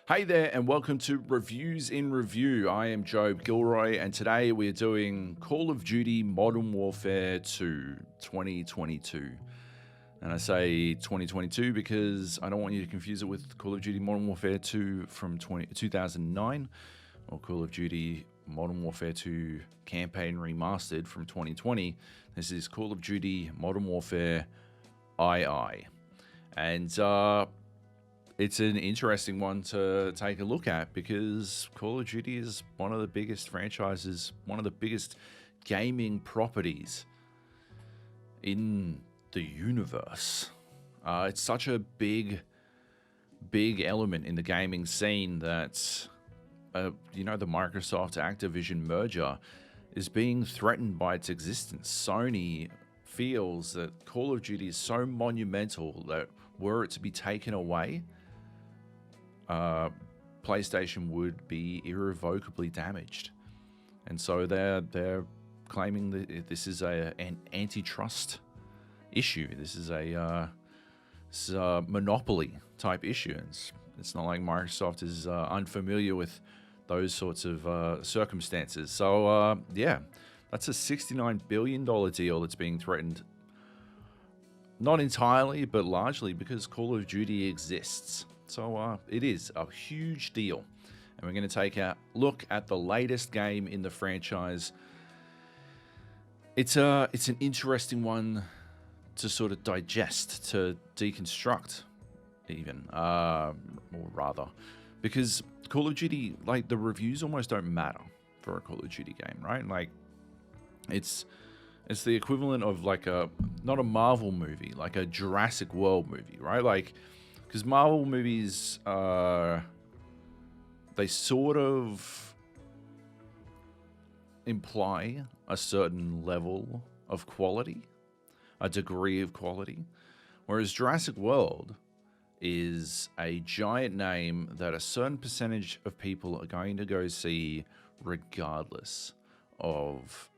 Hey there, and welcome to Reviews in Review. I am Joe Gilroy, and today we're doing Call of Duty Modern Warfare 2 2022. And I say 2022 because I don't want you to confuse it with Call of Duty Modern Warfare 2 from 2009 or Call of Duty Modern Warfare 2 Campaign Remastered from 2020. This is Call of Duty Modern Warfare II. And it's an interesting one to take a look at because Call of Duty is one of the biggest franchises, one of the biggest gaming properties in the universe. It's such a big element in the gaming scene that, the Microsoft Activision merger is being threatened by its existence. Sony feels that Call of Duty is so monumental that were it to be taken away, PlayStation would be irrevocably damaged, and so they're claiming that this is an antitrust issue. This is a monopoly type issue. It's not like Microsoft is unfamiliar with those sorts of circumstances. So that's a $69 billion deal that's being threatened. Not entirely, but largely because Call of Duty exists. So it is a huge deal. And we're going to take a look at the latest game in the franchise. It's an interesting one to sort of digest, to deconstruct even, or rather. Because Call of Duty, like, the reviews almost don't matter for a Call of Duty game, right? Like, it's the equivalent of like not a Marvel movie, like a Jurassic World movie, right? Like, because Marvel movies, they sort of imply a certain level of quality, a degree of quality, whereas Jurassic World is a giant name that a certain percentage of people are going to go see regardless of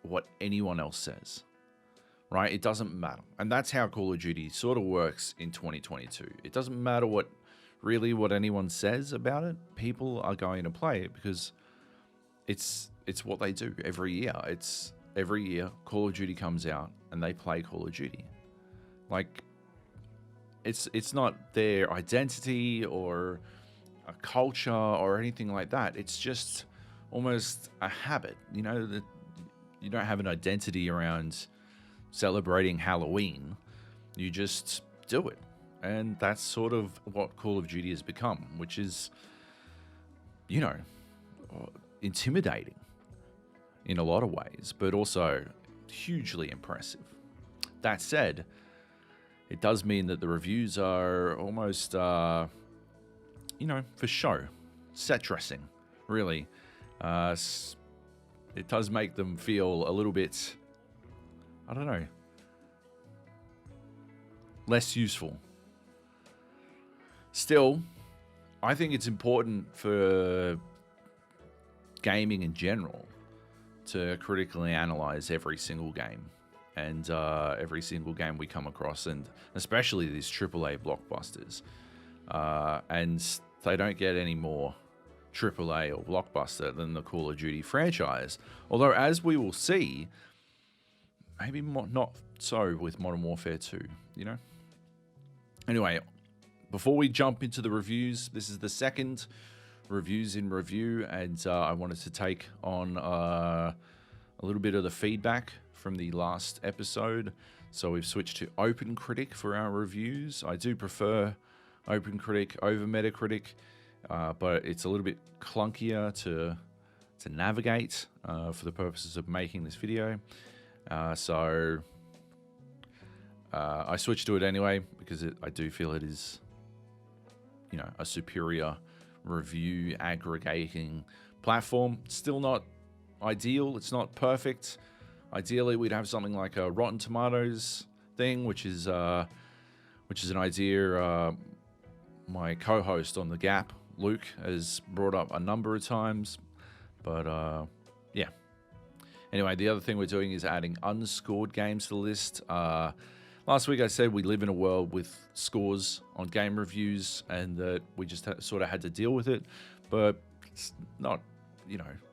what anyone else says. Right? It doesn't matter. And that's how Call of Duty sort of works in 2022. It doesn't matter what anyone says about it. People are going to play it because it's what they do every year. It's every year Call of Duty comes out and they play Call of Duty. Like, it's not their identity or a culture or anything like that. It's just almost a habit, that you don't have an identity around celebrating Halloween. You just do it. And that's sort of what Call of Duty has become, which is, intimidating in a lot of ways, but also hugely impressive. That said, it does mean that the reviews are almost, for show. Set dressing, really. It does make them feel a little bit, I don't know, less useful. Still, I think it's important for gaming in general to critically analyze every single game and every single game we come across, and especially these AAA blockbusters. And they don't get any more AAA or blockbuster than the Call of Duty franchise. Although, as we will see, maybe not so with Modern Warfare 2, Anyway, before we jump into the reviews, this is the second Reviews in Review, and I wanted to take on a little bit of the feedback from the last episode. So we've switched to OpenCritic for our reviews. I do prefer OpenCritic over Metacritic, but it's a little bit clunkier to navigate for the purposes of making this video. So I switched to it anyway because I do feel it is, a superior review aggregating platform. Still not ideal. It's not perfect. Ideally, we'd have something like a Rotten Tomatoes thing, which is an idea my co-host on The Gap, Luke, has brought up a number of times. But Anyway, the other thing we're doing is adding unscored games to the list. Last week I said we live in a world with scores on game reviews and that we just sort of had to deal with it, but it's not,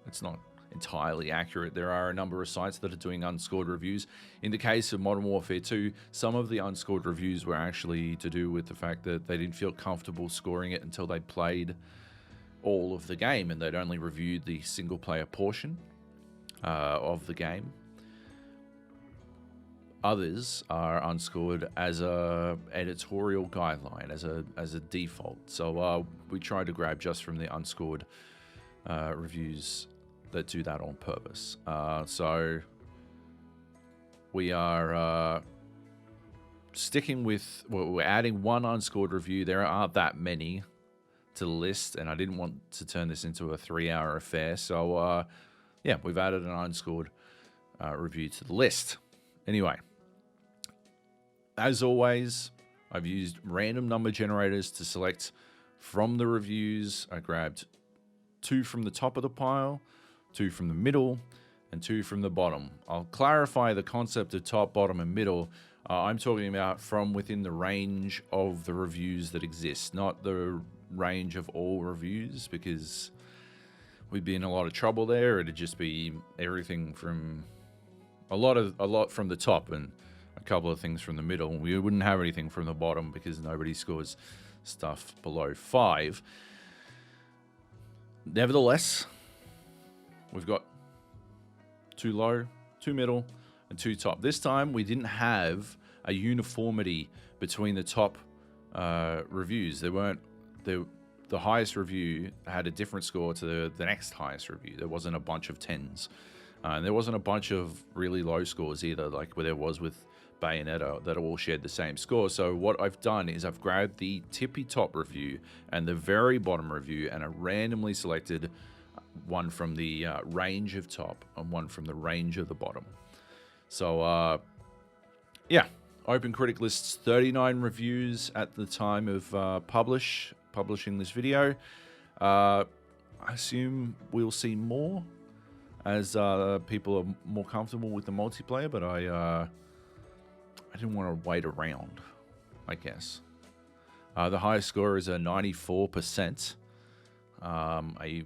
it's not entirely accurate. There are a number of sites that are doing unscored reviews. In the case of Modern Warfare 2, some of the unscored reviews were actually to do with the fact that they didn't feel comfortable scoring it until they played all of the game and they'd only reviewed the single player portion of the game. Others are unscored as a editorial guideline, as a default. So we tried to grab just from the unscored reviews that do that on purpose. So we are sticking with, we're adding one unscored review. There aren't that many to the list, and I didn't want to turn this into a 3-hour affair. So yeah, we've added an unscored review to the list. Anyway. As always, I've used random number generators to select from the reviews. I grabbed 2 from the top of the pile, 2 from the middle, and 2 from the bottom. I'll clarify the concept of top, bottom, and middle. I'm talking about from within the range of the reviews that exist, not the range of all reviews, because we'd be in a lot of trouble there. It'd just be everything from a lot from the top and a couple of things from the middle. We wouldn't have anything from the bottom because nobody scores stuff below 5. Nevertheless, we've got 2 low, 2 middle, and 2 top. This time we didn't have a uniformity between the top reviews. The highest review had a different score to the next highest review. There wasn't a bunch of 10s. And there wasn't a bunch of really low scores either, like where there was with Bayonetta, that all shared the same score. So what I've done is I've grabbed the tippy top review and the very bottom review, and I randomly selected one from the range of top and one from the range of the bottom. So yeah, OpenCritic lists 39 reviews at the time of publishing this video. I assume we'll see more as people are more comfortable with the multiplayer, but I didn't want to wait around, I guess. The highest score is a 94%. I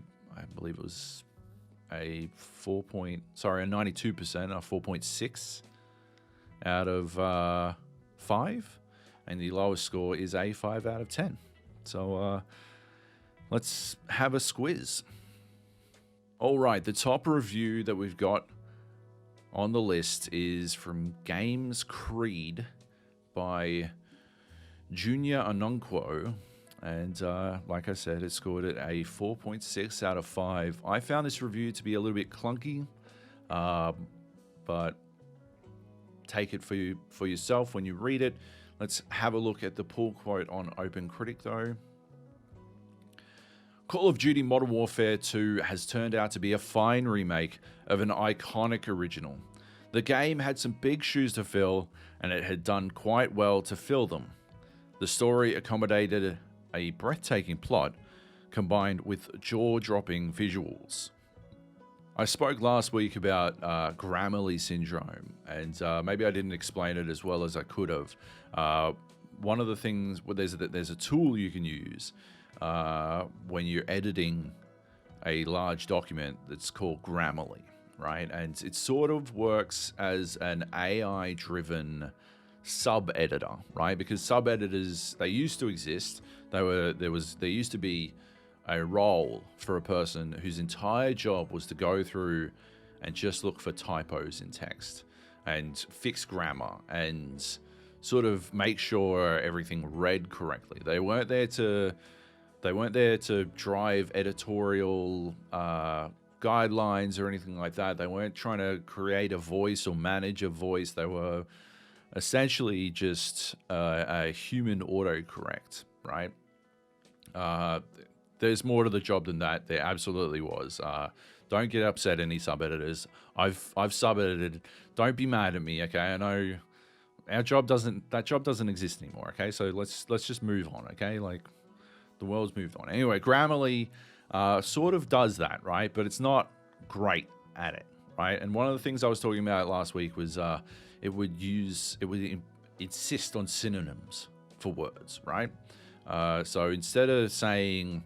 believe it was a 92%, a 4.6 out of 5. And the lowest score is a 5 out of 10. So let's have a squiz. All right, the top review that we've got on the list is from Games Creed by Junior Onunkwo. And like I said, it scored it a 4.6 out of 5. I found this review to be a little bit clunky, but take it for yourself when you read it. Let's have a look at the pull quote on OpenCritic, though. Call of Duty Modern Warfare 2 has turned out to be a fine remake of an iconic original. The game had some big shoes to fill, and it had done quite well to fill them. The story accommodated a breathtaking plot, combined with jaw-dropping visuals. I spoke last week about Grammarly syndrome, and maybe I didn't explain it as well as I could have. One of the things, there's a tool you can use when you're editing a large document that's called Grammarly, right? And it sort of works as an AI-driven sub-editor, right? Because sub-editors, they used to exist. There used to be a role for a person whose entire job was to go through and just look for typos in text and fix grammar and sort of make sure everything read correctly. They weren't there to drive editorial guidelines or anything like that. They weren't trying to create a voice or manage a voice. They were essentially just a human autocorrect, right? There's more to the job than that. There absolutely was. Don't get upset, any sub-editors. I've sub-edited. Don't be mad at me, okay? I know that job doesn't exist anymore, okay? So let's just move on, okay? Like, the world's moved on. Anyway, Grammarly sort of does that, right? But it's not great at it, right? And one of the things I was talking about last week was it would insist on synonyms for words, right? So instead of saying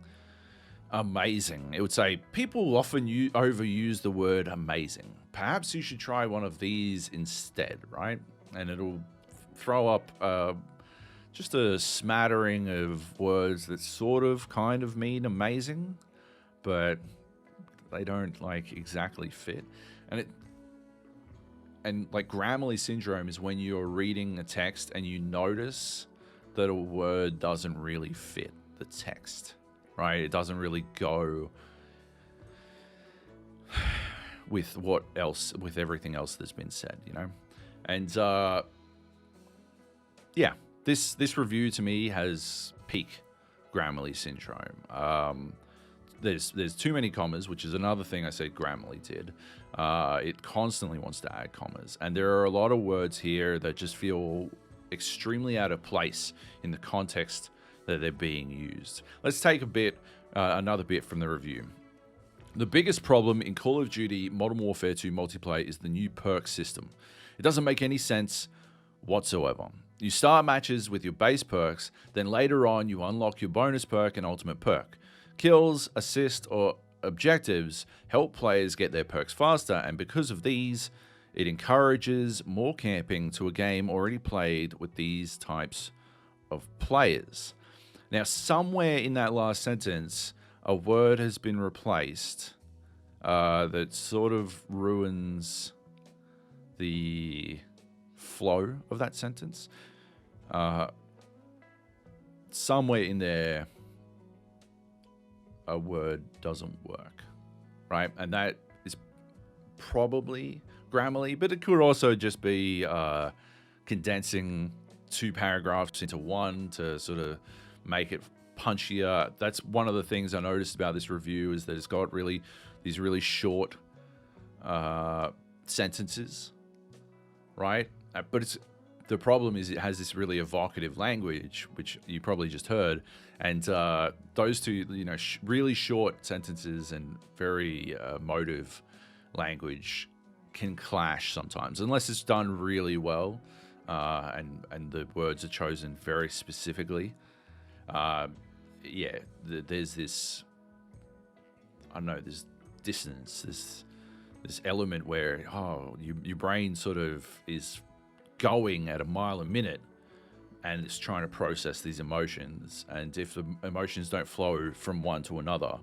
amazing, it would say people often overuse the word amazing. Perhaps you should try one of these instead, right? And it'll throw up just a smattering of words that sort of kind of mean amazing, but they don't like exactly fit. And like Grammarly syndrome is when you're reading a text and you notice that a word doesn't really fit the text, right? It doesn't really go with with everything else that's been said, you know? And yeah, this review to me has peak Grammarly syndrome. There's too many commas, which is another thing I said Grammarly did. It constantly wants to add commas, and there are a lot of words here that just feel extremely out of place in the context that they're being used. Let's take another bit from the review. The biggest problem in Call of Duty Modern Warfare 2 multiplayer is the new perk system. It doesn't make any sense whatsoever. You start matches with your base perks, then later on you unlock your bonus perk and ultimate perk. Kills, assists, or objectives help players get their perks faster, and because of these, it encourages more camping to a game already played with these types of players. Now, somewhere in that last sentence, a word has been replaced that sort of ruins the flow of that sentence. Somewhere in there, a word doesn't work, right? And that is probably Grammarly, but it could also just be condensing 2 paragraphs into one to sort of make it punchier. That's one of the things I noticed about this review, is that it's got these really short sentences, right? But the problem is it has this really evocative language, which you probably just heard, and those two, really short sentences and very emotive language can clash sometimes, unless it's done really well, and the words are chosen very specifically. There's this, I don't know, this dissonance, this element where your brain sort of is going at a mile a minute, and it's trying to process these emotions, and if the emotions don't flow from one to another,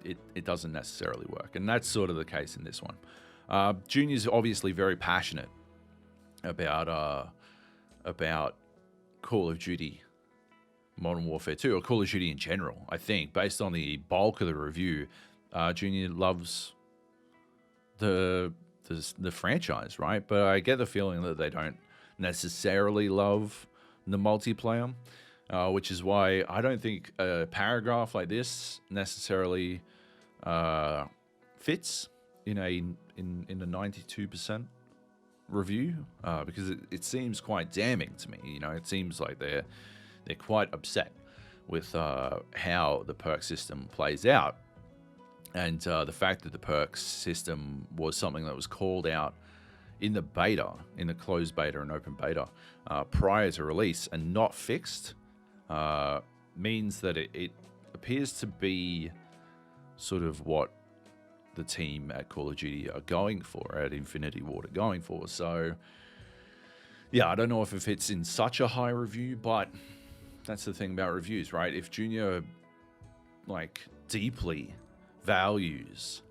it doesn't necessarily work. And that's sort of the case in this one. Junior's obviously very passionate about Call of Duty Modern Warfare 2, or Call of Duty in general. I think, based on the bulk of the review, Junior loves the franchise, right? But I get the feeling that they don't necessarily love the multiplayer, which is why I don't think a paragraph like this necessarily fits in a 92% review, because it seems quite damning to me. It seems like they're quite upset with how the perk system plays out, and the fact that the perk system was something that was called out in the beta, in the closed beta and open beta, prior to release, and not fixed, means that it appears to be sort of what the team at Call of Duty are going for, at Infinity Ward are going for. So, yeah, I don't know if it fits in such a high review, but that's the thing about reviews, right? If Junior, deeply values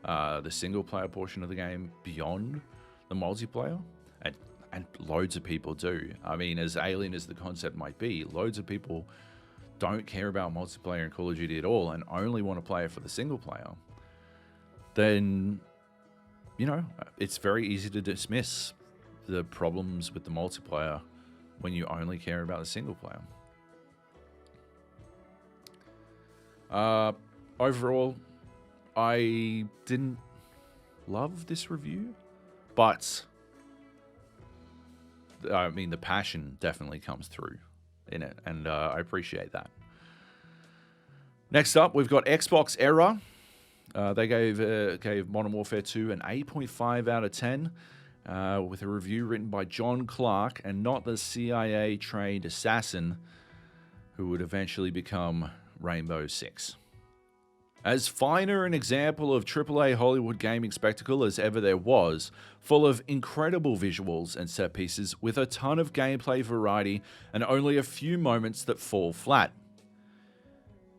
the single-player portion of the game beyond the multiplayer, and loads of people do. I mean, as alien as the concept might be, loads of people don't care about multiplayer in Call of Duty at all and only want to play it for the single-player, then, it's very easy to dismiss the problems with the multiplayer when you only care about the single player. Overall, I didn't love this review, but I mean, the passion definitely comes through in it, and I appreciate that. Next up, we've got Xbox Error. They gave Modern Warfare 2 an 8.5 out of 10. with a review written by Jon Clarke, and not the CIA-trained assassin who would eventually become Rainbow Six. As finer an example of AAA Hollywood gaming spectacle as ever there was, full of incredible visuals and set pieces with a ton of gameplay variety and only a few moments that fall flat.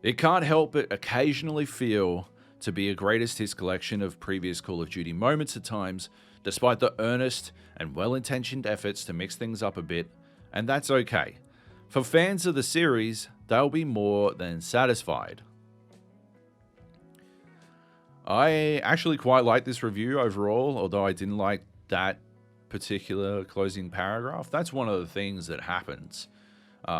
It can't help but occasionally feel to be a greatest hits collection of previous Call of Duty moments at times, despite the earnest and well-intentioned efforts to mix things up a bit, and that's okay. For fans of the series, they'll be more than satisfied. I actually quite like this review overall, although I didn't like that particular closing paragraph. That's one of the things that happens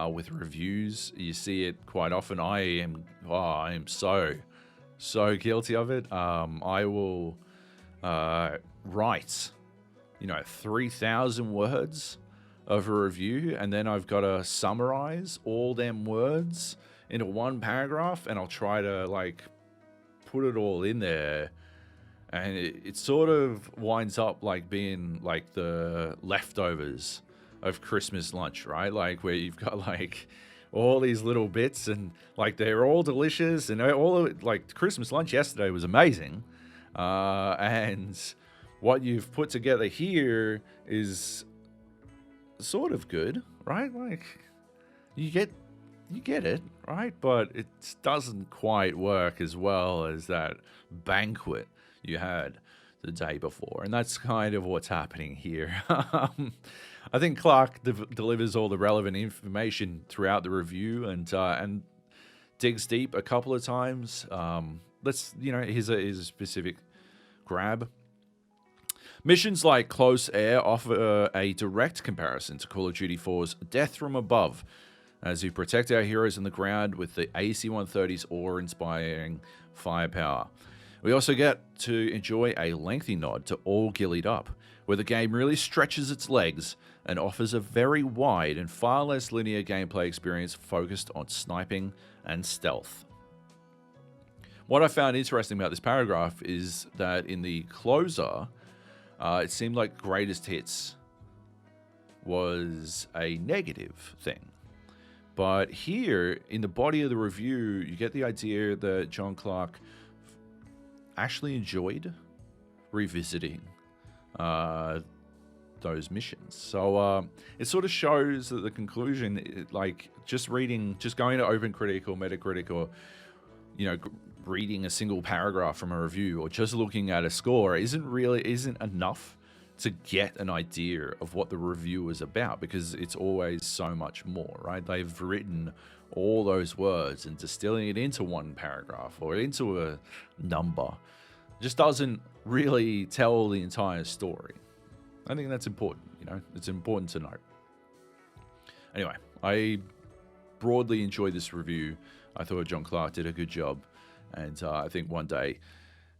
with reviews. You see it quite often. I am so guilty of it. I will write, 3,000 words of a review, and then I've got to summarize all them words into one paragraph, and I'll try to put it all in there, and it sort of winds up like being like the leftovers of Christmas lunch, right? Like where you've got all these little bits, and they're all delicious, and all of it, Christmas lunch yesterday was amazing, and what you've put together here is sort of good, right? You get it, right? But it doesn't quite work as well as that banquet you had the day before. And that's kind of what's happening here. I think Clarke delivers all the relevant information throughout the review and digs deep a couple of times. Here's a specific grab. Missions like Close Air offer a direct comparison to Call of Duty 4's Death from Above, as you protect our heroes on the ground with the AC-130's awe-inspiring firepower. We also get to enjoy a lengthy nod to All Gillied Up, where the game really stretches its legs and offers a very wide and far less linear gameplay experience focused on sniping and stealth. What I found interesting about this paragraph is that in the closer, it seemed like greatest hits was a negative thing. But here, in the body of the review, you get the idea that Jon Clarke actually enjoyed revisiting those missions. So it sort of shows that the conclusion, just going to OpenCritic or Metacritic, or reading a single paragraph from a review, or just looking at a score isn't enough to get an idea of what the review is about, because it's always so much more, right? They've written all those words and distilling it into one paragraph or into a number just doesn't really tell the entire story. I think that's important, it's important to note. Anyway, I broadly enjoyed this review. I thought Jon Clarke did a good job, and I think one day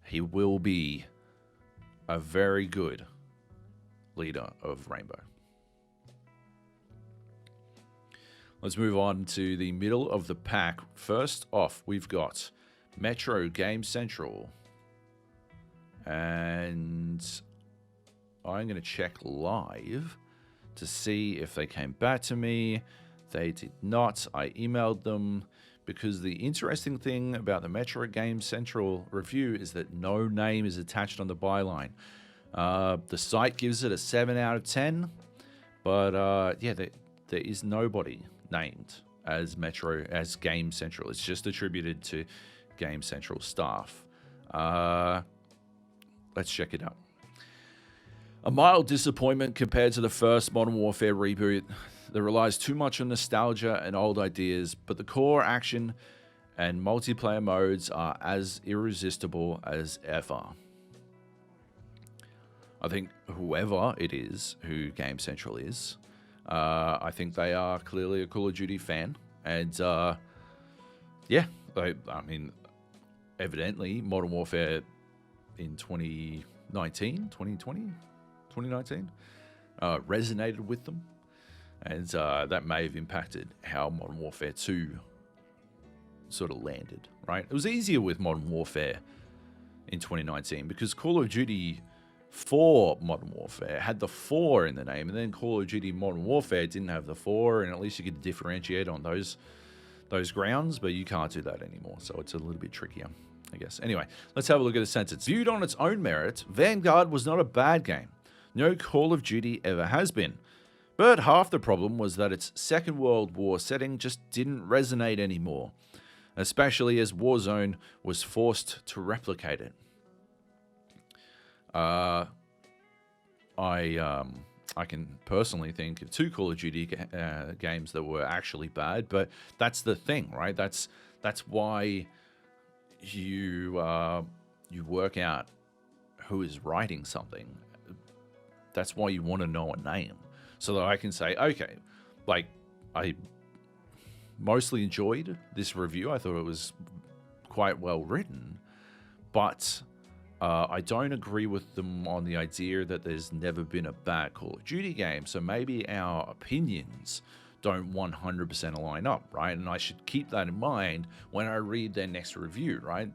he will be a very good leader of Rainbow. Let's move on to the middle of the pack. First off, we've got Metro GameCentral, and I'm going to check live to see if they came back to me. They did not. I emailed them, because the interesting thing about the Metro GameCentral review is that no name is attached on the byline. The site gives it a 7 out of 10, but there is nobody named as GameCentral. It's just attributed to GameCentral staff. Let's check it out. A mild disappointment compared to the first Modern Warfare reboot that relies too much on nostalgia and old ideas, but the core action and multiplayer modes are as irresistible as ever. I think whoever it is who GameCentral is, I think they are clearly a Call of Duty fan. And evidently Modern Warfare in 2019 resonated with them. And that may have impacted how Modern Warfare 2 sort of landed, right? It was easier with Modern Warfare in 2019 because Call of Duty for Modern Warfare. It had the 4 in the name, and then Call of Duty Modern Warfare didn't have the 4, and at least you could differentiate on those grounds, but you can't do that anymore, so it's a little bit trickier, I guess. Anyway, let's have a look at the sentence. Viewed on its own merit, Vanguard was not a bad game. No Call of Duty ever has been. But half the problem was that its Second World War setting just didn't resonate anymore, especially as Warzone was forced to replicate it. I can personally think of 2 Call of Duty games that were actually bad, but that's the thing, right? That's why you work out who is writing something. That's why you want to know a name, so that I can say, okay, like, I mostly enjoyed this review. I thought it was quite well written, but I don't agree with them on the idea that there's never been a bad Call of Duty game. So maybe our opinions don't 100% align up, right? And I should keep that in mind when I read their next review, right?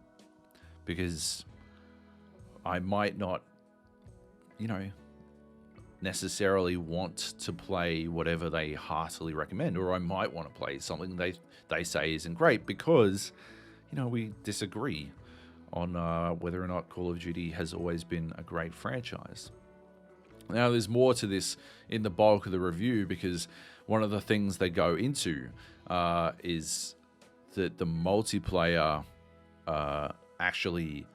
Because I might not, necessarily want to play whatever they heartily recommend, or I might want to play something they say isn't great because, we disagree on whether or not Call of Duty has always been a great franchise. Now, there's more to this in the bulk of the review, because one of the things they go into is that the multiplayer actually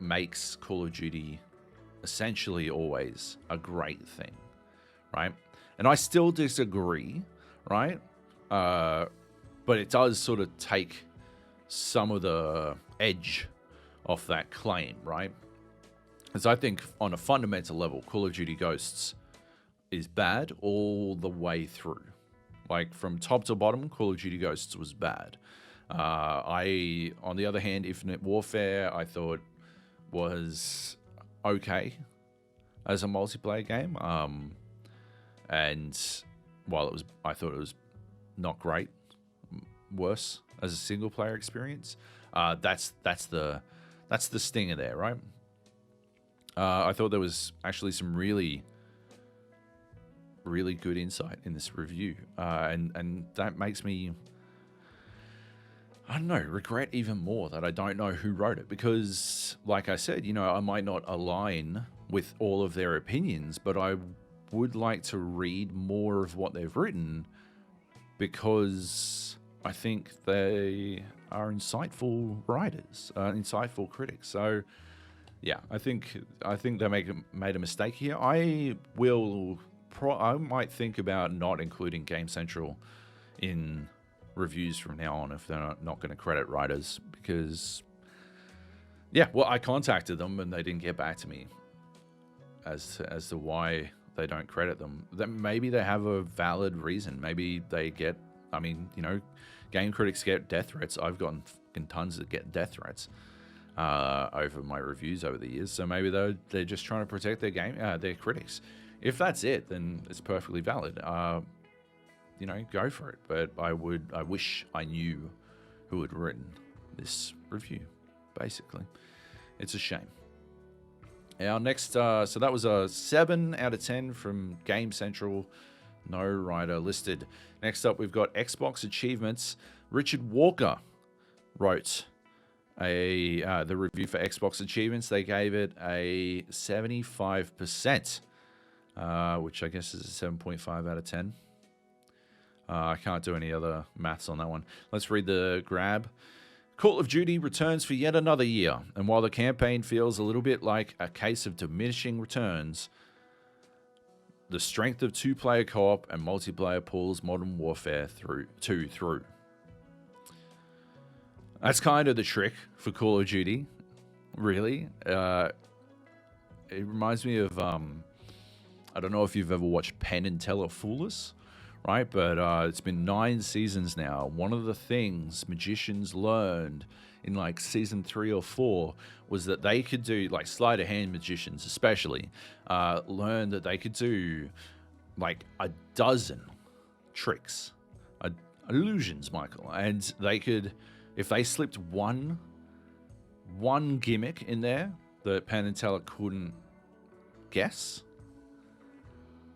makes Call of Duty essentially always a great thing, right? And I still disagree, right? But it does sort of take some of the edge off that claim, right? Because I think on a fundamental level, Call of Duty Ghosts is bad all the way through. Like, from top to bottom, Call of Duty Ghosts was bad. On the other hand, Infinite Warfare, I thought was okay as a multiplayer game. And while I thought it was not great, worse as a single player experience. That's the stinger there, right? I thought there was actually some really, really good insight in this review, and that makes me, I don't know, regret even more that I don't know who wrote it, because, like I said, I might not align with all of their opinions, but I would like to read more of what they've written, because I think they are insightful writers, insightful critics. So, yeah, I think they made a mistake here. I might think about not including GameCentral in reviews from now on if they're not going to credit writers, because, yeah, well, I contacted them and they didn't get back to me as to why they don't credit them. Then maybe they have a valid reason. Maybe they get, game critics get death threats. I've gotten fucking tons that get death threats over my reviews over the years. So maybe they're just trying to protect their critics. If that's it, then it's perfectly valid. Go for it. But I wish I knew who had written this review. Basically, it's a shame. Our next, so that was a 7 out of 10 from GameCentral. No writer listed. Next up, we've got Xbox Achievements. Richard Walker wrote the review for Xbox Achievements. They gave it a 75%, which I guess is a 7.5 out of 10. I can't do any other maths on that one. Let's read the grab. Call of Duty returns for yet another year, and while the campaign feels a little bit like a case of diminishing returns, the strength of two-player co-op and multiplayer pulls Modern Warfare through. That's kind of the trick for Call of Duty, really. It reminds me of, I don't know if you've ever watched Penn and Teller Fool Us, right? But it's been 9 seasons now. One of the things magicians learned in like season 3 or 4 was that they could do, like sleight of hand magicians especially, learned that they could do like a dozen tricks, illusions, Michael. And they could, if they slipped one gimmick in there that Penn and Teller couldn't guess,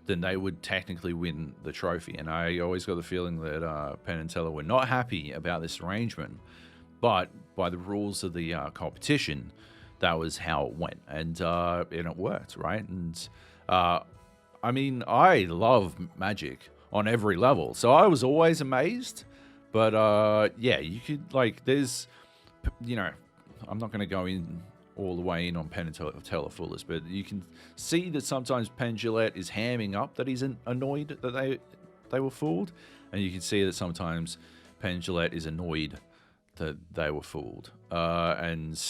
then they would technically win the trophy. And I always got the feeling that Penn and Teller were not happy about this arrangement, but by the rules of the competition, that was how it went, and it worked, right? And I mean, I love Magic on every level, so I was always amazed. But yeah, you could, like, there's, you know, I'm not going to go in all the way in on Penn and Teller Fullest, but you can see that sometimes Penn Jillette is hamming up that he's annoyed that they were fooled, and you can see that sometimes Penn Jillette is annoyed that they were fooled. And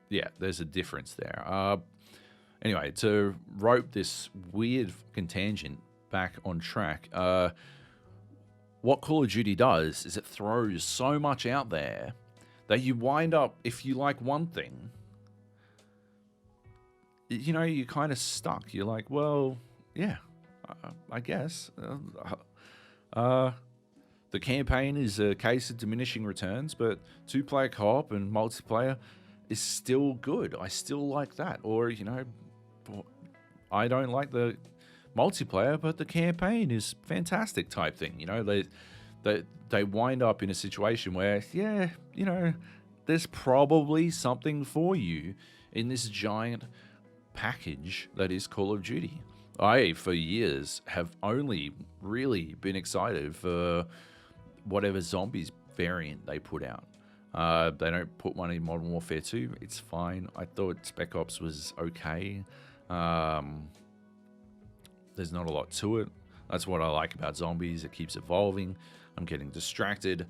yeah, there's a difference there. Anyway, to rope this weird tangent back on track, what Call of Duty does is it throws so much out there that you wind up, if you like one thing, you know, you're kind of stuck. You're like, well, yeah, I guess. The campaign is a case of diminishing returns, but two-player co-op and multiplayer is still good. I still like that. Or, you know, I don't like the multiplayer, but the campaign is fantastic type thing. You know, they wind up in a situation where, yeah, you know, there's probably something for you in this giant package that is Call of Duty. I, for years, have only really been excited for whatever zombies variant they put out. They don't put one in Modern Warfare 2. It's fine. I thought Spec Ops was okay. There's not a lot to it. That's what I like about zombies. It keeps evolving. I'm getting distracted.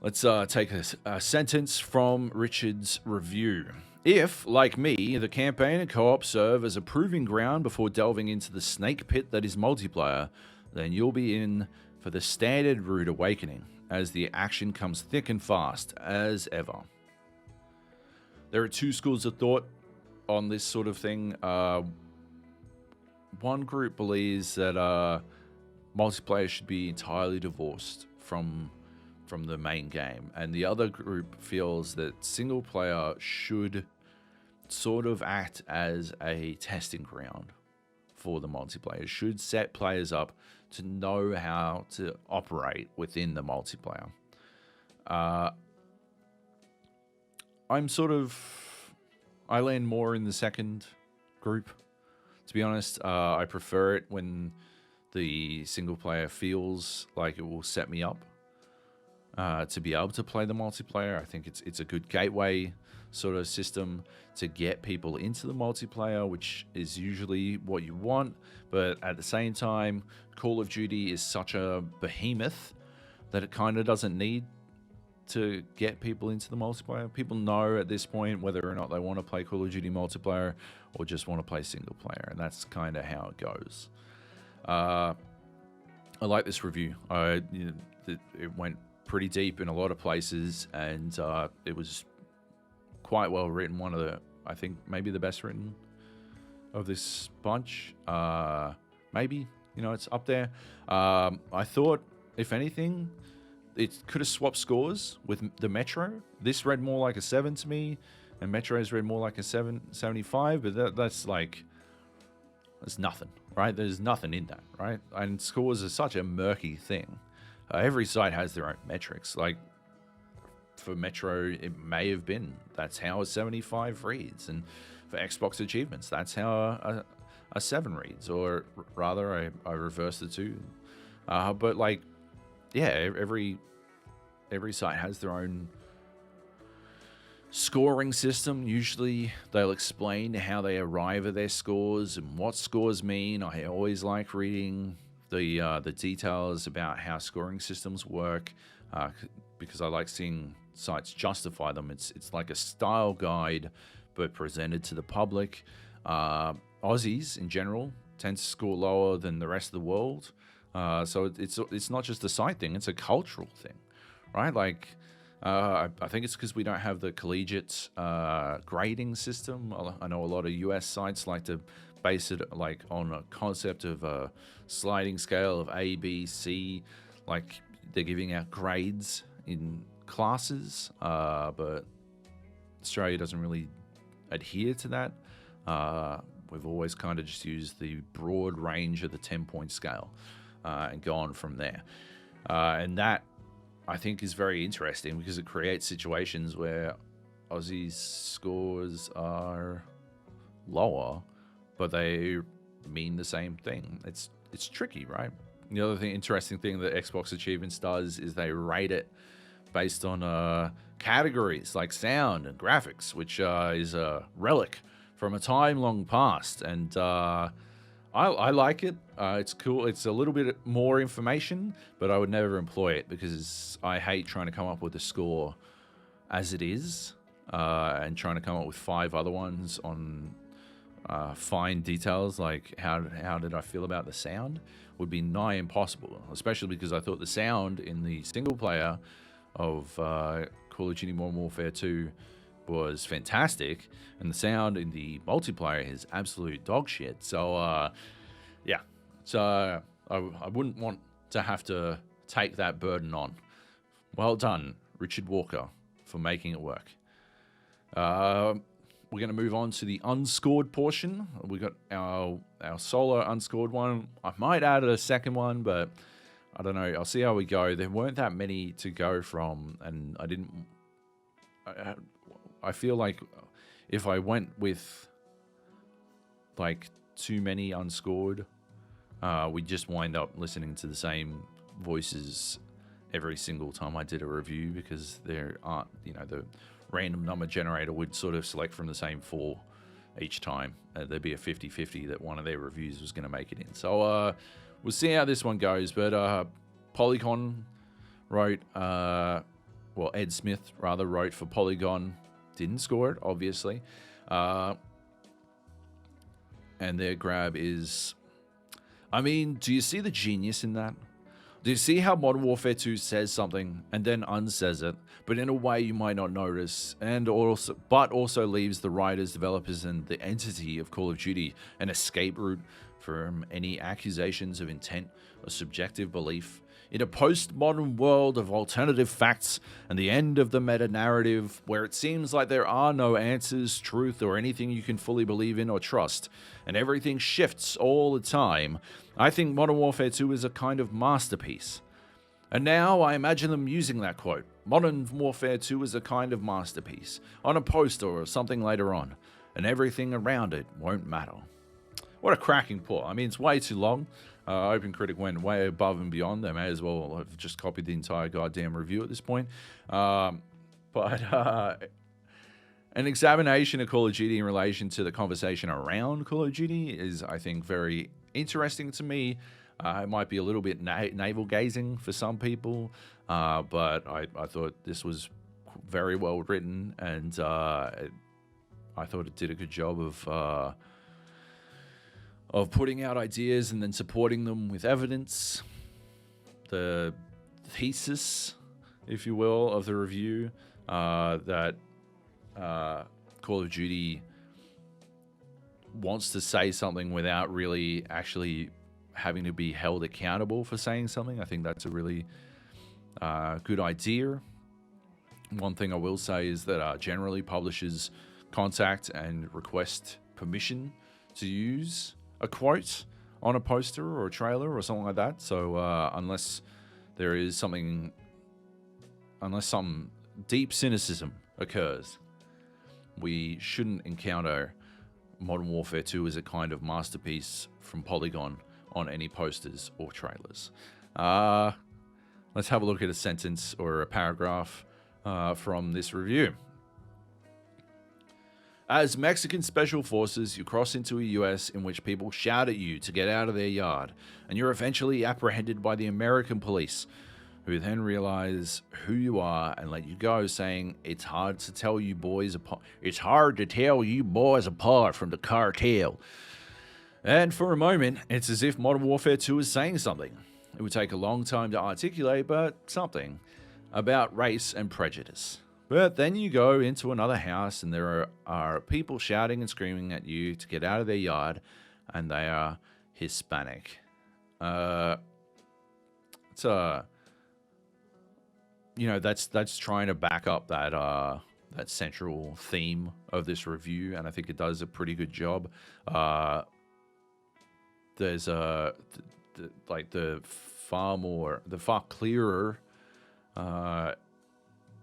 Let's take a sentence from Richard's review. If, like me, the campaign and co-op serve as a proving ground before delving into the snake pit that is multiplayer, then you'll be in for the standard rude awakening, as the action comes thick and fast, as ever. There are two schools of thought on this sort of thing. One group believes that multiplayer should be entirely divorced from the main game, and the other group feels that single player should sort of act as a testing ground for the multiplayer. It should set players up to know how to operate within the multiplayer. I land more in the second group, to be honest. I prefer it when the single player feels like it will set me up to be able to play the multiplayer. I think it's a good gateway sort of system to get people into the multiplayer, which is usually what you want. But at the same time, Call of Duty is such a behemoth that it kind of doesn't need to get people into the multiplayer. People know at this point whether or not they want to play Call of Duty multiplayer or just want to play single player, and that's kind of how it goes. I like this review. It went pretty deep in a lot of places, and it was quite well written. One of the, I think, maybe the best written of this bunch. Maybe, you know, it's up there. I thought, if anything, it could have swapped scores with the Metro. This read more like a 7 to me, and Metro's read more like a 7.75, but that's like, there's nothing, right? There's nothing in that, right? And scores are such a murky thing. Every site has their own metrics. Like, for Metro, it may have been, that's how a 75 reads. And for Xbox achievements, that's how a 7 reads. Or rather, I reverse the two. But, like, yeah, every site has their own scoring system. Usually, they'll explain how they arrive at their scores and what scores mean. I always like reading the details about how scoring systems work, because I like seeing sites justify them. It's like a style guide, but presented to the public. Aussies in general tend to score lower than the rest of the world, so it's not just a site thing; it's a cultural thing, right? Like, I think it's because we don't have the collegiate grading system. I know a lot of US sites like to base it like on a concept of a sliding scale of A, B, C, like they're giving out grades in classes, but Australia doesn't really adhere to that. We've always kind of just used the broad range of the 10-point scale and gone from there. And that, I think, is very interesting because it creates situations where Aussie's scores are lower, but they mean the same thing. It's tricky, right? The other interesting thing that Xbox Achievements does is they rate it based on categories like sound and graphics, which is a relic from a time long past. And I like it. It's cool. It's a little bit more information, but I would never employ it because I hate trying to come up with a score as it is and trying to come up with 5 other ones on fine details like how did I feel about the sound would be nigh impossible, especially because I thought the sound in the single player of Call of Duty Modern Warfare 2 was fantastic, and the sound in the multiplayer is absolute dog shit. So yeah, so I wouldn't want to have to take that burden on. Well done, Richard Walker, for making it work. We're going to move on to the unscored portion. We got our solo unscored one. I might add a second one, but I don't know. I'll see how we go. There weren't that many to go from, and I feel like if I went with like too many unscored, we just wind up listening to the same voices every single time I did a review because there aren't, the random number generator would sort of select from the same 4 each time. There'd be a 50-50 that one of their reviews was going to make it in. So we'll see how this one goes. But Polygon wrote, Ed Smith rather wrote for Polygon. Didn't score it, obviously. And their grab is... do you see the genius in that? Do you see how Modern Warfare 2 says something and then unsays it, but in a way you might not notice, but also leaves the writers, developers, and the entity of Call of Duty an escape route from any accusations of intent or subjective belief? In a postmodern world of alternative facts and the end of the meta-narrative, where it seems like there are no answers, truth, or anything you can fully believe in or trust, and everything shifts all the time, I think Modern Warfare 2 is a kind of masterpiece. And now I imagine them using that quote, Modern Warfare 2 is a kind of masterpiece, on a poster or something later on, and everything around it won't matter. What a cracking put. It's way too long. OpenCritic went way above and beyond. They may as well have just copied the entire goddamn review at this point. But an examination of Call of Duty in relation to the conversation around Call of Duty is, I think, very interesting to me. It might be a little bit navel-gazing for some people, but I thought this was very well written, and I thought it did a good job of putting out ideas and then supporting them with evidence. The thesis, if you will, of the review, that Call of Duty wants to say something without really actually having to be held accountable for saying something. I think that's a really good idea. One thing I will say is that generally publishers contact and request permission to use a quote on a poster or a trailer or something like that. So unless some deep cynicism occurs, we shouldn't encounter Modern Warfare 2 as a kind of masterpiece from Polygon on any posters or trailers. Let's have a look at a sentence or a paragraph from this review. As Mexican special forces, you cross into a US in which people shout at you to get out of their yard, and you're eventually apprehended by the American police, who then realize who you are and let you go, saying, it's hard to tell you boys apart from the cartel. And for a moment, it's as if Modern Warfare 2 is saying something. It would take a long time to articulate, but something about race and prejudice. But then you go into another house and there are people shouting and screaming at you to get out of their yard, and they are Hispanic. That's trying to back up that central theme of this review, and I think it does a pretty good job. There's the far clearer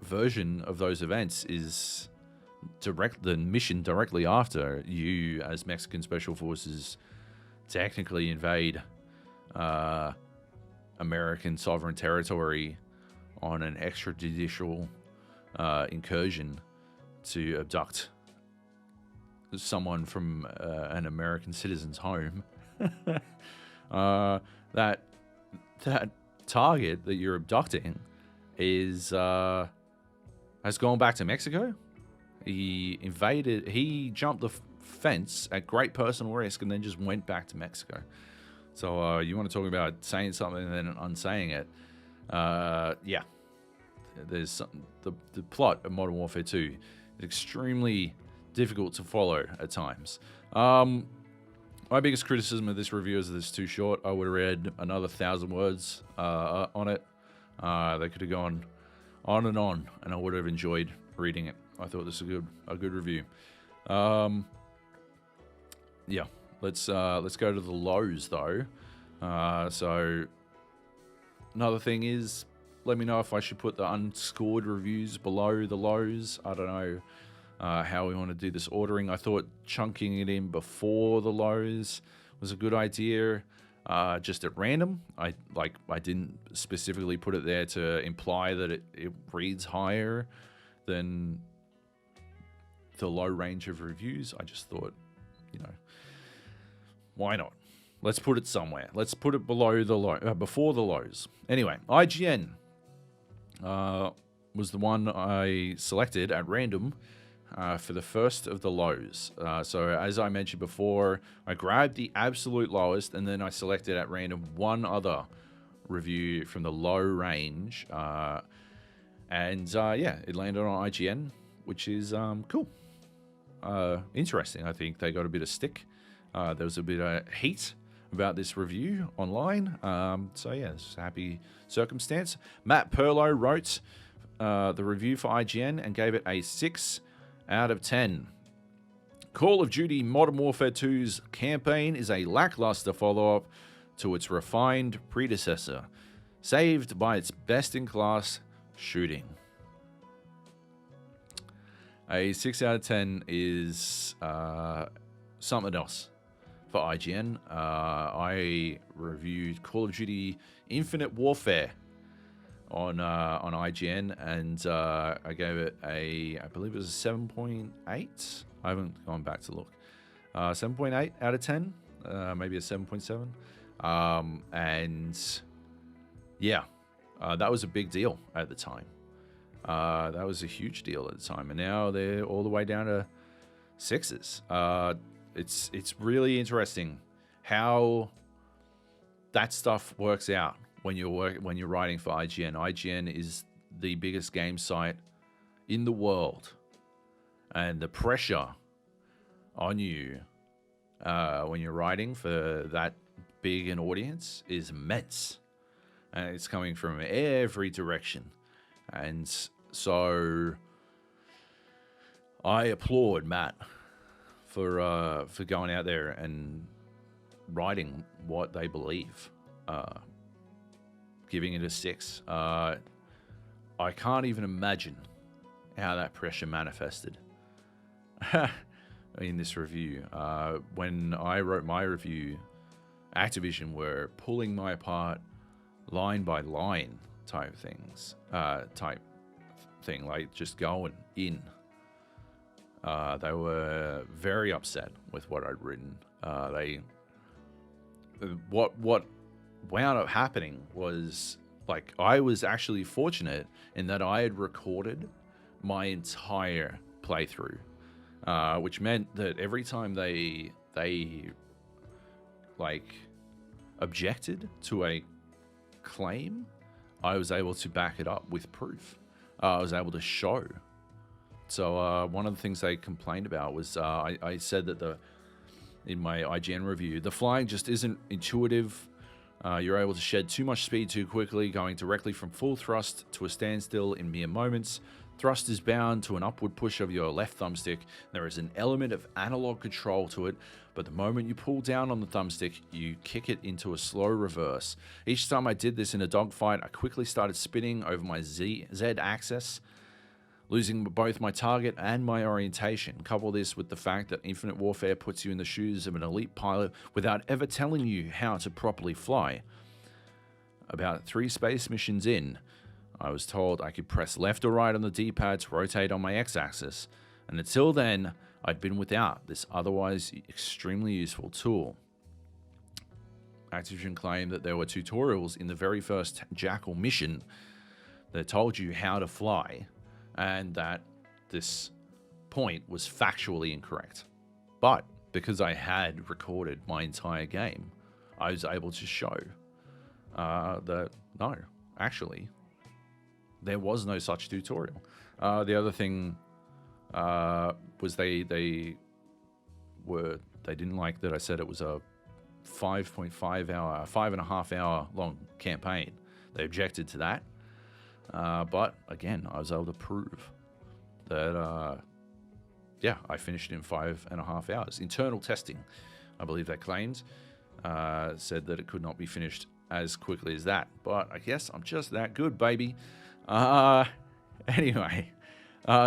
version of those events is the mission directly after you, as Mexican Special Forces, technically invade American sovereign territory on an extrajudicial incursion to abduct someone from an American citizen's home. That target that you're abducting has gone back to Mexico. He jumped the fence at great personal risk and then just went back to Mexico. So you want to talk about saying something and then unsaying it. Yeah. There's the plot of Modern Warfare 2 is extremely difficult to follow at times. My biggest criticism of this review is that it's too short. I would have read another 1,000 words on it. They could have gone on, and I would have enjoyed reading it. I thought this was a good review. Yeah, let's go to the lows though. So another thing is, let me know if I should put the unscored reviews below the lows. I don't know how we want to do this ordering. I thought chunking it in before the lows was a good idea, just at random. I didn't specifically put it there to imply that it reads higher than the low range of reviews. I just thought, why not? Let's put it somewhere. Let's put it below the low, before the lows. Anyway, IGN was the one I selected at random for the first of the lows. So as I mentioned before, I grabbed the absolute lowest and then I selected at random one other review from the low range. Yeah, it landed on IGN, which is cool. Interesting. I think they got a bit of stick. There was a bit of heat about this review online. So yeah, it's a happy circumstance. Matt Purlow wrote the review for IGN and gave it a 6 out of 10. Call of Duty Modern Warfare 2's campaign is a lackluster follow-up to its refined predecessor, saved by its best-in-class shooting. A 6 out of 10 is something else for IGN. I reviewed Call of Duty Infinite Warfare on IGN, and I gave it I believe it was a 7.8. I haven't gone back to look. 7.8 out of 10, maybe a 7.7. And yeah, that was a big deal at the time. That was a huge deal at the time, and now they're all the way down to 6s. It's really interesting how that stuff works out when you're writing for IGN. IGN is the biggest game site in the world, and the pressure on you when you're writing for that big an audience is immense, and it's coming from every direction. And so I applaud Matt for going out there and writing what they believe, giving it a 6. I can't even imagine how that pressure manifested in this review. When I wrote my review, Activision were pulling my apart line by line type thing, like just going in. They were very upset with what I'd written. What wound up happening was, like, I was actually fortunate in that I had recorded my entire playthrough, which meant that every time they like objected to a claim, I was able to back it up with proof. I was able to show. So one of the things they complained about was I said that in my IGN review, the flying just isn't intuitive. You're able to shed too much speed too quickly, going directly from full thrust to a standstill in mere moments. Thrust is bound to an upward push of your left thumbstick. There is an element of analog control to it, but the moment you pull down on the thumbstick, you kick it into a slow reverse. Each time I did this in a dogfight, I quickly started spinning over my Z axis, losing both my target and my orientation. Couple this with the fact that Infinite Warfare puts you in the shoes of an elite pilot without ever telling you how to properly fly. About 3 space missions in, I was told I could press left or right on the D-pad to rotate on my X-axis, and until then, I'd been without this otherwise extremely useful tool. Activision claimed that there were tutorials in the very first Jackal mission that told you how to fly, and that this point was factually incorrect. But because I had recorded my entire game, I was able to show that no, actually, there was no such tutorial. The other thing was they didn't like that I said it was a 5.5 hour long campaign. They objected to that. But again, I was able to prove that, yeah, I finished it in 5.5 hours. Internal testing, I believe they claimed, said that it could not be finished as quickly as that. But I guess I'm just that good, baby. Anyway,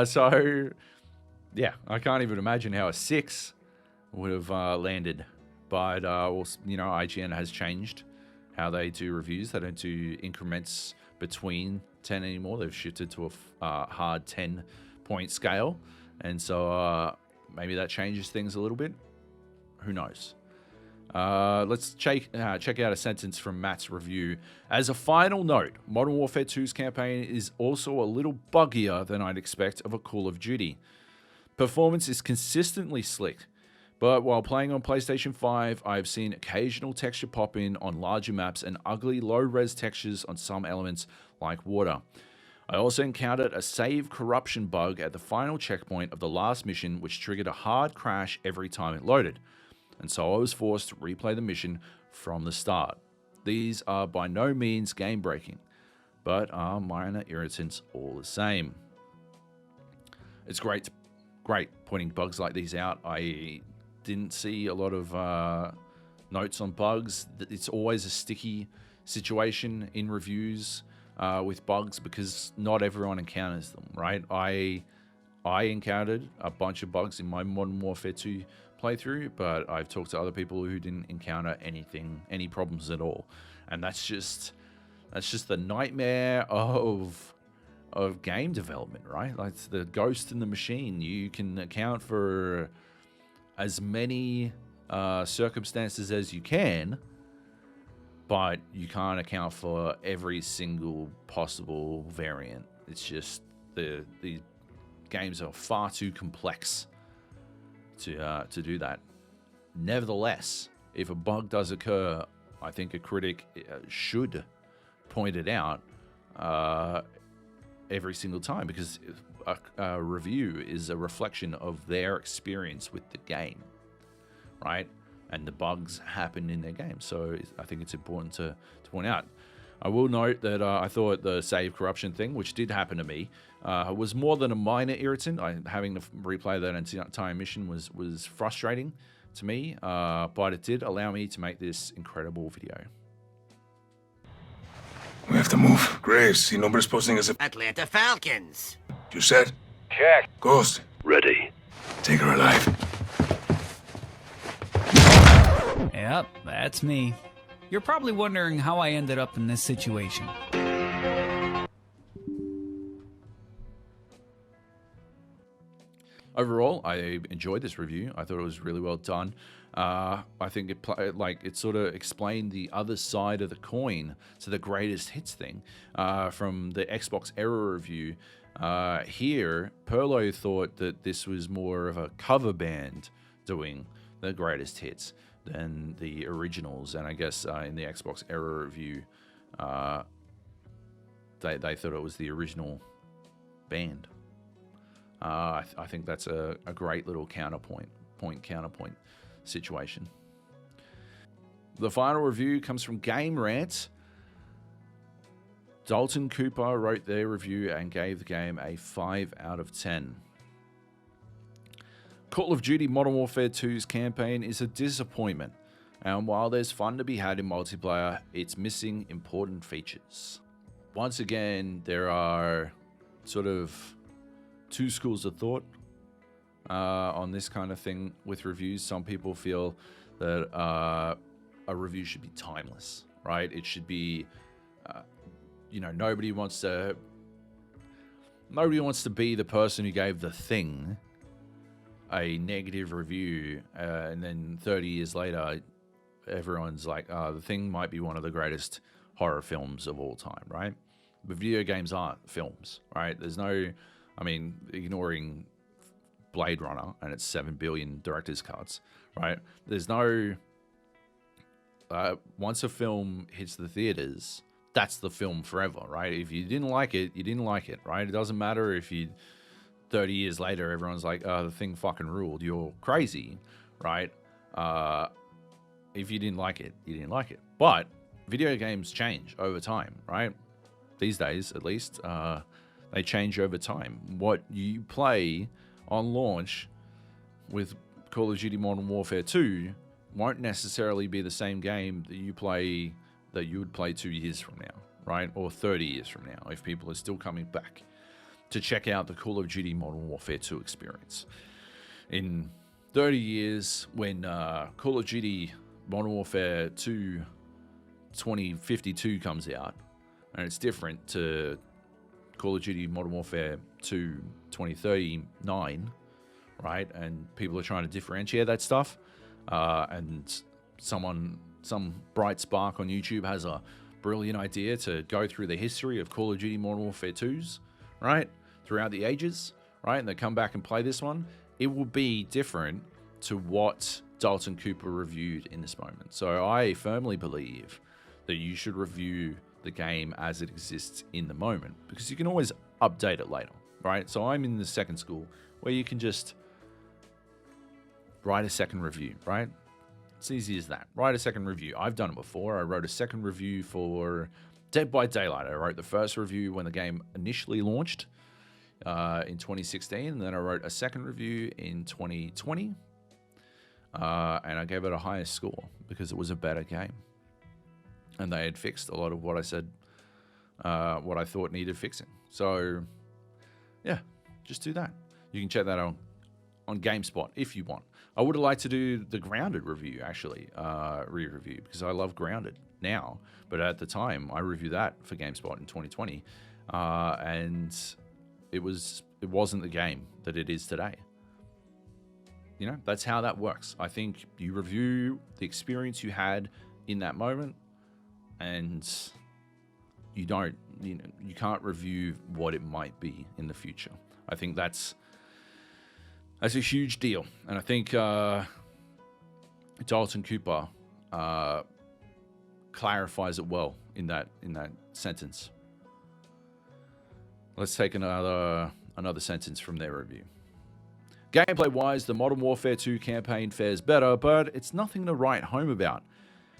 so yeah, I can't even imagine how a 6 would have landed. But also, you know, IGN has changed how they do reviews. They don't do increments between 10 anymore. They've shifted to a hard 10-point scale, and so maybe that changes things a little bit. Who knows? Let's check out a sentence from Matt's review. As a final note, Modern Warfare 2's campaign is also a little buggier than I'd expect of a Call of Duty. Performance is consistently slick, but while playing on PlayStation 5, I've seen occasional texture pop in on larger maps and ugly low-res textures on some elements like water. I also encountered a save corruption bug at the final checkpoint of the last mission, which triggered a hard crash every time it loaded, and so I was forced to replay the mission from the start. These are by no means game-breaking, but are minor irritants all the same. It's great pointing bugs like these out. I didn't see a lot of notes on bugs. It's always a sticky situation in reviews with bugs because not everyone encounters them, right? I encountered a bunch of bugs in my Modern Warfare 2 playthrough, but I've talked to other people who didn't encounter any problems at all, and that's just the nightmare of game development, right? Like it's the ghost in the machine. You can account for as many circumstances as you can, but you can't account for every single possible variant. It's just these games are far too complex to do that. Nevertheless, if a bug does occur, I think a critic should point it out every single time, because a review is a reflection of their experience with the game, right? And the bugs happen in their game, so I think it's important to point out. I will note that I thought the save corruption thing, which did happen to me, was more than a minor irritant. Having to replay that entire mission was frustrating to me, but it did allow me to make this incredible video. We have to move. Graves, see numbers posting as a... Atlanta Falcons. You said? Check. Ghost. Ready. Take her alive. Yep, that's me. You're probably wondering how I ended up in this situation. Overall, I enjoyed this review. I thought it was really well done. I think it sort of explained the other side of the coin to the greatest hits thing from the Xbox Era review. Here, Purlow thought that this was more of a cover band doing the greatest hits than the originals, and I guess in the Xbox Era review, they thought it was the original band. I think that's a great little counterpoint situation. The final review comes from Rant. Dalton Cooper wrote their review and gave the game a 5 out of 10. Call of Duty Modern Warfare 2's campaign is a disappointment, and while there's fun to be had in multiplayer, it's missing important features. Once again, there are sort of two schools of thought on this kind of thing with reviews. Some people feel that a review should be timeless, right? It should be, nobody wants to be the person who gave the thing a negative review, and then 30 years later, everyone's like, the thing might be one of the greatest horror films of all time, right? But video games aren't films, right? There's no, ignoring Blade Runner and its 7 billion director's cuts, right? There's no, once a film hits the theaters, that's the film forever, right? If you didn't like it, you didn't like it, right? It doesn't matter if 30 years later, everyone's like, the thing fucking ruled. You're crazy, right? If you didn't like it, you didn't like it. But video games change over time, right? These days, at least, they change over time. What you play on launch with Call of Duty Modern Warfare 2 won't necessarily be the same game that you would play 2 years from now, right? Or 30 years from now, if people are still coming back to check out the Call of Duty Modern Warfare 2 experience. In 30 years, when Call of Duty Modern Warfare 2 2052 comes out, and it's different to Call of Duty Modern Warfare 2 2039, right? And people are trying to differentiate that stuff, and some bright spark on YouTube has a brilliant idea to go through the history of Call of Duty Modern Warfare 2s, right? Throughout the ages, right? And they come back and play this one, it will be different to what Dalton Cooper reviewed in this moment. So I firmly believe that you should review the game as it exists in the moment, because you can always update it later, right? So I'm in the second school where you can just write a second review, right? It's easy as that. Write a second review. I've done it before. I wrote a second review for Dead by Daylight. I wrote the first review when the game initially launched in 2016, and then I wrote a second review in 2020, and I gave it a higher score because it was a better game, and they had fixed a lot of what I said, what I thought needed fixing. So, yeah, just do that. You can check that out on GameSpot if you want. I would have liked to do the Grounded review, actually, re-review, because I love Grounded now, but at the time I reviewed that for GameSpot in 2020, and it wasn't the game that it is today. That's how that works. I think you review the experience you had in that moment, and you can't review what it might be in the future. I think that's a huge deal, and I think Dalton Cooper clarifies it well in that sentence. Let's take another sentence from their review. Gameplay-wise, the Modern Warfare 2 campaign fares better, but it's nothing to write home about.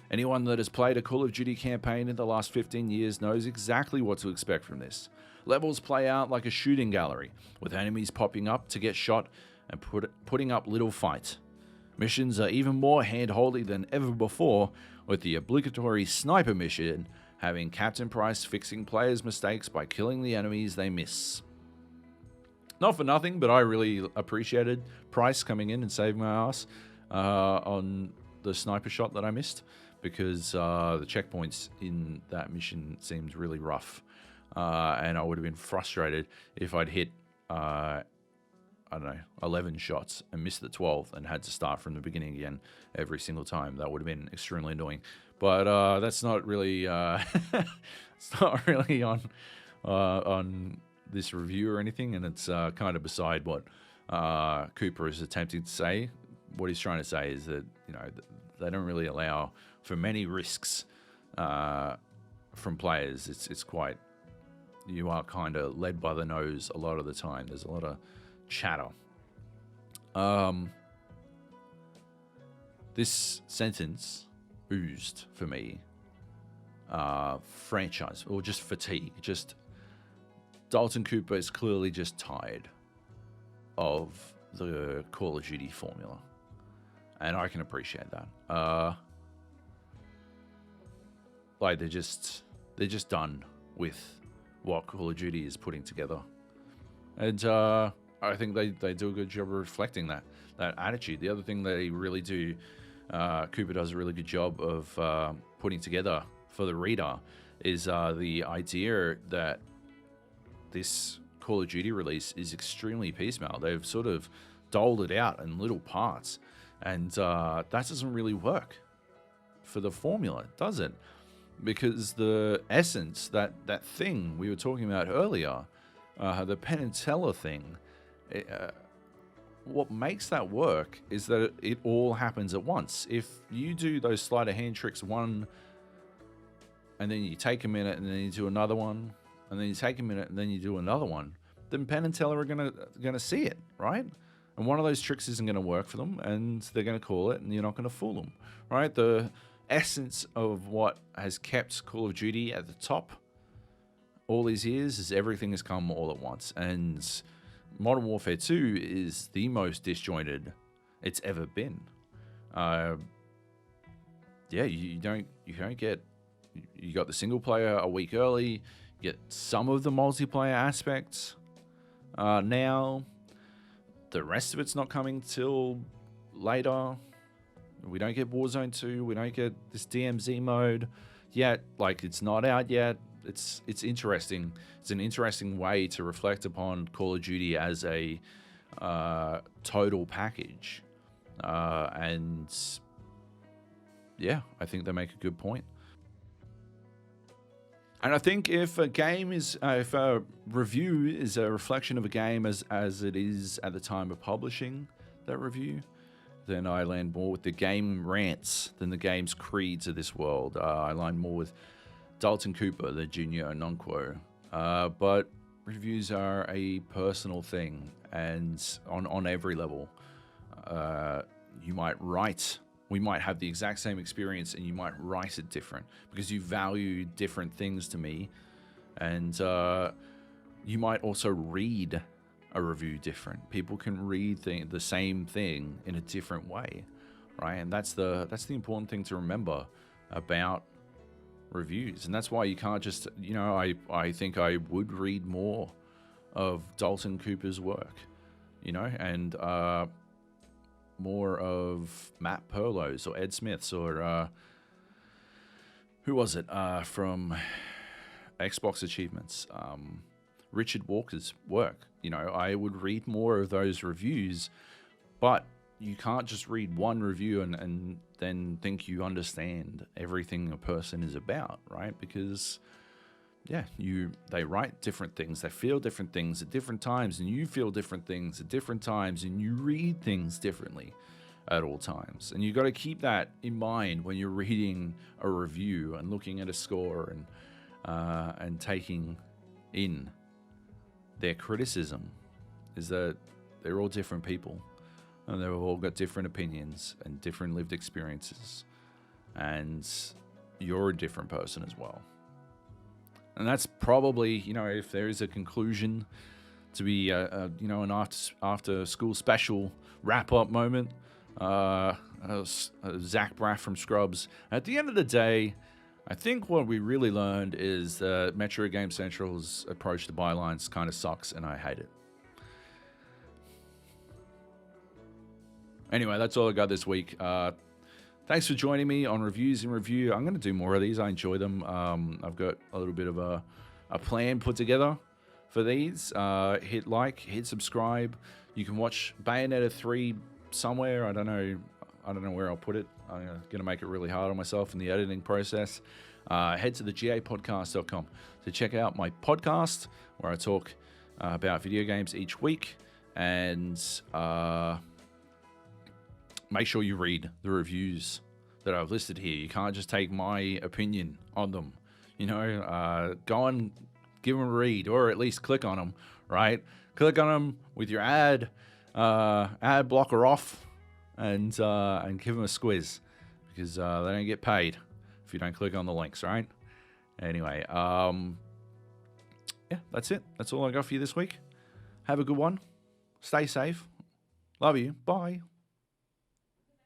Anyone that has played a Call of Duty campaign in the last 15 years knows exactly what to expect from this. Levels play out like a shooting gallery, with enemies popping up to get shot and putting up little fight. Missions are even more hand-holdy than ever before, with the obligatory sniper mission having Captain Price fixing players' mistakes by killing the enemies they miss. Not for nothing, but I really appreciated Price coming in and saving my ass on the sniper shot that I missed, because the checkpoints in that mission seemed really rough, and I would have been frustrated if I'd hit 11 shots and missed the 12th and had to start from the beginning again every single time. That would have been extremely annoying. But that's not really it's not really on this review or anything, and it's kind of beside what Cooper is attempting to say. What he's trying to say is that they don't really allow for many risks from players. It's quite, you are kind of led by the nose a lot of the time. There's a lot of chatter. This sentence oozed for me franchise, or just fatigue. Just Dalton Cooper is clearly just tired of the Call of Duty formula, and I can appreciate that. Like they're just done with what Call of Duty is putting together, and I think they do a good job of reflecting that attitude. The other thing they really do, Cooper does a really good job of putting together for the reader, is the idea that this Call of Duty release is extremely piecemeal. They've sort of doled it out in little parts, and that doesn't really work for the formula, does it? Because the essence, that thing we were talking about earlier, the Penn and Teller thing, what makes that work is that it all happens at once. If you do those sleight of hand tricks one, and then you take a minute, and then you do another one, and then you take a minute, and then you do another one, then Penn and Teller are gonna see it, right? And one of those tricks isn't gonna work for them, and they're gonna call it, and you're not gonna fool them, right? The essence of what has kept Call of Duty at the top all these years is everything has come all at once, and Modern Warfare 2 is the most disjointed it's ever been. You got the single player a week early, you get some of the multiplayer aspects now. The rest of it's not coming till later. We don't get Warzone 2. We don't get this DMZ mode yet. Like, it's not out yet. It's interesting. It's an interesting way to reflect upon Call of Duty as a total package. And yeah, I think they make a good point. And I think if a review is a reflection of a game as it is at the time of publishing that review, then I land more with the game rants than the game's creeds of this world. I align more with Dalton Cooper, the junior Onunkwo. But reviews are a personal thing, and on every level. We might have the exact same experience, and you might write it different because you value different things to me. And you might also read a review different. People can read the same thing in a different way, right? And that's the important thing to remember about reviews. And that's why you can't just, I think I would read more of Dalton Cooper's work, and more of Matt Purlow's or Ed Smith's or who was it from Xbox Achievements, Richard Walker's work. I would read more of those reviews, but you can't just read one review and then think you understand everything a person is about, right? Because they write different things, they feel different things at different times, and you feel different things at different times, and you read things differently at all times. And you got to keep that in mind when you're reading a review and looking at a score and taking in their criticism, is that they're all different people, and they've all got different opinions and different lived experiences, and you're a different person as well. And that's probably, if there is a conclusion to be an after school special wrap up moment, Zach Braff from Scrubs. At the end of the day, I think what we really learned is that Metro GameCentral's approach to bylines kind of sucks, and I hate it. Anyway, that's all I got this week. Thanks for joining me on Reviews in Review. I'm going to do more of these. I enjoy them. I've got a little bit of a plan put together for these. Hit like, hit subscribe. You can watch Bayonetta 3 somewhere. I don't know where I'll put it. I'm going to make it really hard on myself in the editing process. Head to thegapodcast.com to check out my podcast where I talk about video games each week. And make sure you read the reviews that I've listed here. You can't just take my opinion on them. Go and give them a read, or at least click on them, right? Click on them with your ad blocker off, and give them a squiz, because they don't get paid if you don't click on the links, right? Anyway, yeah, that's it. That's all I got for you this week. Have a good one. Stay safe. Love you. Bye.